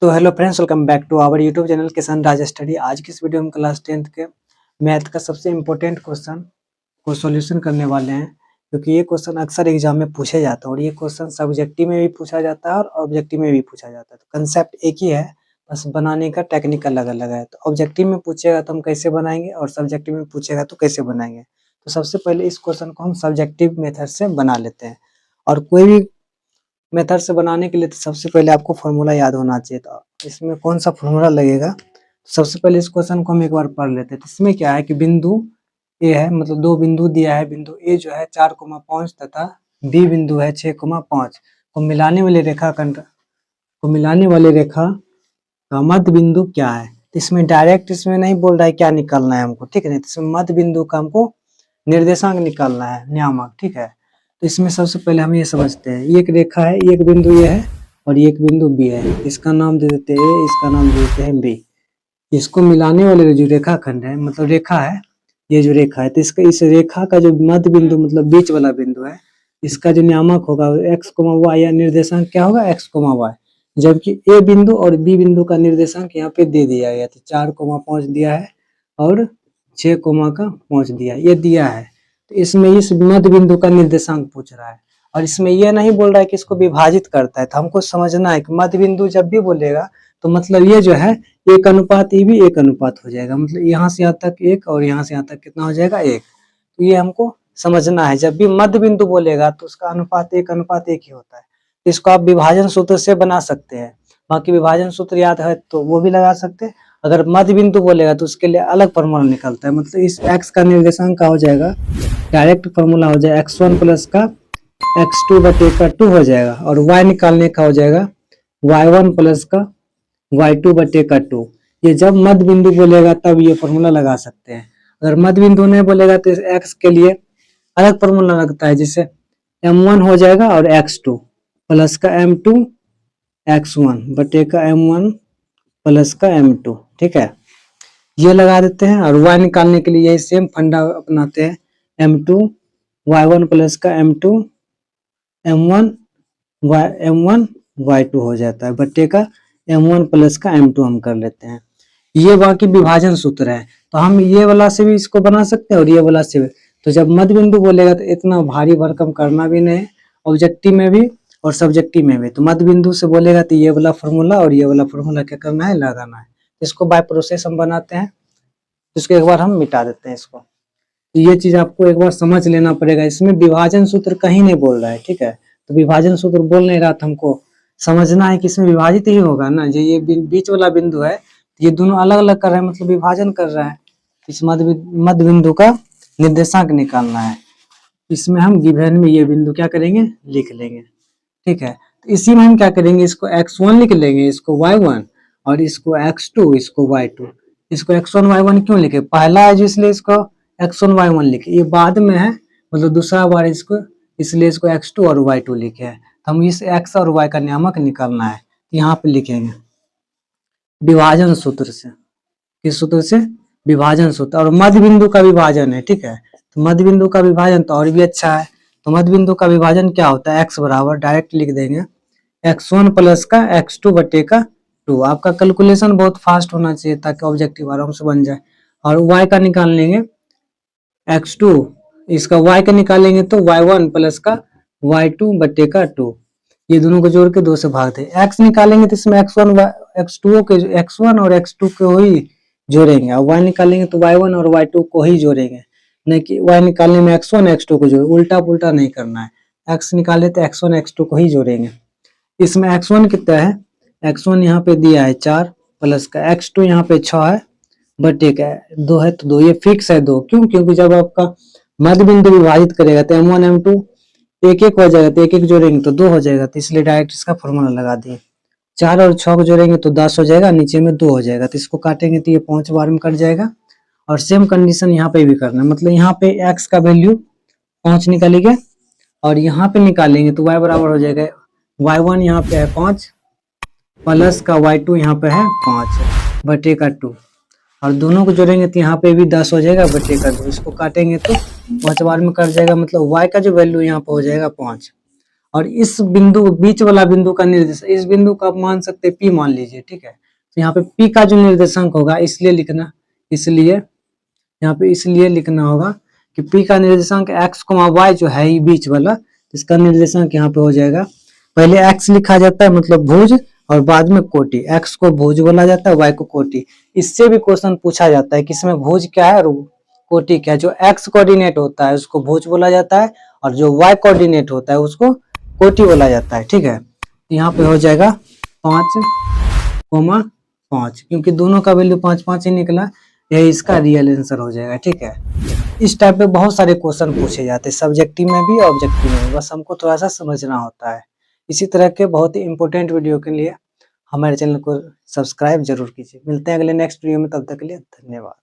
तो hello friends, welcome back to our YouTube channel Kisan Raj study. आज की इस वीडियो में क्लास 10th के मैथ का सबसे इम्पोर्टेंट क्वेश्चन को सॉल्यूशन करने वाले हैं, क्योंकि ये क्वेश्चन अक्सर एग्जाम में पूछा जाता है और ये क्वेश्चन सब्जेक्टिव में भी पूछा जाता है और ऑब्जेक्टिव में भी पूछा जाता है। तो कंसेप्ट एक ही है, बस बनाने का टेक्निक अलग अलग है। तो ऑब्जेक्टिव में पूछेगा तो हम कैसे बनाएंगे और सब्जेक्टिव में पूछेगा तो कैसे बनाएंगे। तो सबसे पहले इस क्वेश्चन को हम सब्जेक्टिव मेथड से बना लेते हैं। और कोई भी मेथड से बनाने के लिए तो सबसे पहले आपको फॉर्मूला याद होना चाहिए। तो इसमें कौन सा फॉर्मूला लगेगा, सबसे पहले इस क्वेश्चन को हम एक बार पढ़ लेते हैं। तो इसमें क्या है कि बिंदु ए है, मतलब दो बिंदु दिया है। बिंदु ए जो है 4,5 तथा बी बिंदु है 6,5 को मिलाने वाली रेखा का मध्य बिंदु क्या है। तो इसमें डायरेक्ट इसमें नहीं बोल रहा है क्या निकालना है हमको, ठीक है। नहीं, तो इसमें मध्य बिंदु का हमको निर्देशांक निकालना है, नियामक, ठीक है। तो इसमें सबसे पहले हम ये समझते हैं, एक रेखा है, एक बिंदु ये है और एक बिंदु बी है। इसका नाम दे देते हैं ए, इसका नाम दे देते हैं बी। इसको मिलाने वाले जो रेखाखंड है, मतलब रेखा है, ये जो रेखा है, तो इसका इस रेखा का जो मध्य बिंदु मतलब बीच वाला बिंदु है, इसका जो नियामक होगा एक्स कोमा वाई, या निर्देशांक क्या होगा एक्स कोमा वाई। जबकि ए बिंदु और बी बिंदु का निर्देशांक यहाँ पे दे दिया गया, तो 4,5 दिया है और 6,5 दिया, ये दिया है। तो इसमें इस मध्य बिंदु का निर्देशांक पूछ रहा है और इसमें यह नहीं बोल रहा है कि इसको विभाजित करता है। तो हमको समझना है कि मध्य बिंदु जब भी बोलेगा तो मतलब ये जो है एक अनुपात ये भी एक अनुपात हो जाएगा, मतलब यहाँ से यहाँ तक एक और यहाँ से यहाँ तक कितना हो जाएगा एक। तो ये हमको समझना है, जब भी मध्य बिंदु बोलेगा तो उसका अनुपात एक ही होता है। तो इसको आप विभाजन सूत्र से बना सकते हैं, बाकी विभाजन सूत्र याद है तो वो भी लगा सकते हैं। अगर मध्य बिंदु बोलेगा तो उसके लिए अलग फॉर्मूला निकलता है, मतलब इस x का निर्देशांक का हो जाएगा, डायरेक्ट फॉर्मूला हो जाएगा x1 प्लस का x2 बटे का 2 हो जाएगा, और y निकालने का हो जाएगा y1 प्लस का y2 बटे का 2। ये जब मध्य बिंदु बोलेगा तब ये फॉर्मूला लगा सकते हैं। अगर मध्य बिंदु नहीं बोलेगा तो x के लिए अलग फॉर्मूला लगता है, जिससे m1 हो जाएगा और x2 प्लस का m2 x1 बटे का m1 प्लस का m2, ठीक है। ये लगा देते हैं और y निकालने के लिए यही सेम फंडा अपनाते हैं, m2 y1 प्लस का m2 m1 y2 हो जाता है बटे का m1 प्लस का m2 हम कर लेते हैं। ये बाकी विभाजन सूत्र है, तो हम ये वाला से भी इसको बना सकते हैं और ये वाला से भी। तो जब मध्य बिंदु बोलेगा तो इतना भारी भरकम करना भी नहीं, ऑब्जेक्टिव में भी और सब्जेक्टिव में भी। तो मध्य बिंदु से बोलेगा तो ये वाला फॉर्मूला और ये वाला फॉर्मूला क्या करना है, लगाना है। इसको बाय प्रोसेस हम बनाते हैं, इसको एक बार हम मिटा देते हैं इसको। तो ये चीज आपको एक बार समझ लेना पड़ेगा, इसमें विभाजन सूत्र कहीं नहीं बोल रहा है, ठीक है। तो विभाजन सूत्र बोल नहीं रहा था, हमको समझना है कि इसमें विभाजित ही होगा ना। जो ये बीच वाला बिंदु है, ये दोनों अलग अलग कर रहे हैं, मतलब विभाजन कर रहा है। इस मध्य बिंदु का निर्देशांक निकालना है। इसमें हम गिवन में ये बिंदु क्या करेंगे, लिख लेंगे, ठीक है। तो इसी में हम क्या करेंगे, इसको x1 लिख लेंगे, इसको y1 और इसको x2, इसको y2। इसको x1 y1 क्यों लिखे, पहला है जो इसलिए इसको x1 y1 लिखे, ये बाद में है मतलब दूसरा बार इसको, इसलिए इसको x2 और y2 लिखे हैं। तो हम इस x और y का नियामक निकालना है, यहाँ पे लिखेंगे विभाजन सूत्र से। किस सूत्र से, विभाजन सूत्र। और मध्य बिंदु का विभाजन है, ठीक है। तो मध्य बिंदु का विभाजन तो और भी अच्छा है। तो मध्य बिंदु का विभाजन क्या होता है, x बराबर डायरेक्ट लिख देंगे x1 प्लस का x2 बटे का 2। आपका कैलकुलेशन बहुत फास्ट होना चाहिए ताकि ऑब्जेक्टिव आराम से बन जाए। और y का निकाल लेंगे x2, इसका y का निकालेंगे तो y1 प्लस का y2 बटे का 2। ये दोनों को जोड़ के 2 से भाग दे। x निकालेंगे तो इसमें x1 और x2 को ही जोड़ेंगे, और y निकालेंगे तो y1 और y2 को ही जोड़ेंगे, नहीं कि y निकालने में x1 x2 को जोड़े, उल्टा पुल्टा नहीं करना है। x निकाले तो x1 x2 को ही जोड़ेंगे। इसमें x1 कितना है, x1 यहाँ पे दिया है 4 प्लस का x2 यहाँ पे 6 है बटे का 2 है, तो 2 ये फिक्स है 2। क्यों, क्योंकि जब आपका मध्य बिंदु विभाजित करेगा तो m1 m2 एक एक हो जाएगा, तो एक एक जोड़ेंगे तो 2 हो जाएगा, तो इसलिए डायरेक्ट इसका फॉर्मूला लगा दिए। 4 और 6 को जोड़ेंगे तो 10 हो जाएगा, नीचे में 2 हो जाएगा, तो इसको काटेंगे तो ये 5 बार में कट जाएगा। और सेम कंडीशन यहाँ पे भी करना है, मतलब यहाँ पे x का वैल्यू 5 निकालेंगे और यहाँ पे निकालेंगे तो y बराबर हो जाएगा y1 यहाँ पे है 5 प्लस का y2 यहाँ पे है 5 बटे का 2, और दोनों को जोड़ेंगे तो यहाँ पे भी 10 हो जाएगा बटे का 2। इसको काटेंगे तो 5 बार में कट जाएगा, मतलब y का जो वैल्यू यहाँ पे हो जाएगा 5 और इस बिंदु बीच वाला बिंदु का निर्देश, इस बिंदु को आप मान सकते हैं P मान लीजिए, ठीक है। तो यहाँ पे P का जो निर्देशांक होगा इसलिए लिखना, इसलिए यहाँ पे इसलिए लिखना होगा कि P का निर्देशांक x, y जो है ये बीच वाला, इसका निर्देशांक यहाँ पे हो जाएगा, पहले x लिखा जाता है मतलब भुज, और बाद में कोटि। x को भुज बोला जाता है, y को कोटि। इससे भी क्वेश्चन पूछा जाता है कि इसमें भुज क्या है और कोटि क्या है। जो x कोऑर्डिनेट होता है उसको भुज बोला जाता है, और जो y कोऑर्डिनेट होता है उसको कोटि बोला जाता है, ठीक है। यहाँ पे हो जाएगा 5,5, क्योंकि दोनों का वैल्यू 5,5 ही निकला, यही इसका रियल आंसर हो जाएगा, ठीक है। इस टाइप पे बहुत सारे क्वेश्चन पूछे जाते हैं, सब्जेक्टिव में भी ऑब्जेक्टिव में भी, बस हमको थोड़ा सा समझना होता है। इसी तरह के बहुत ही इंपॉर्टेंट वीडियो के लिए हमारे चैनल को सब्सक्राइब जरूर कीजिए। मिलते हैं अगले नेक्स्ट वीडियो में, तब तक के लिए धन्यवाद।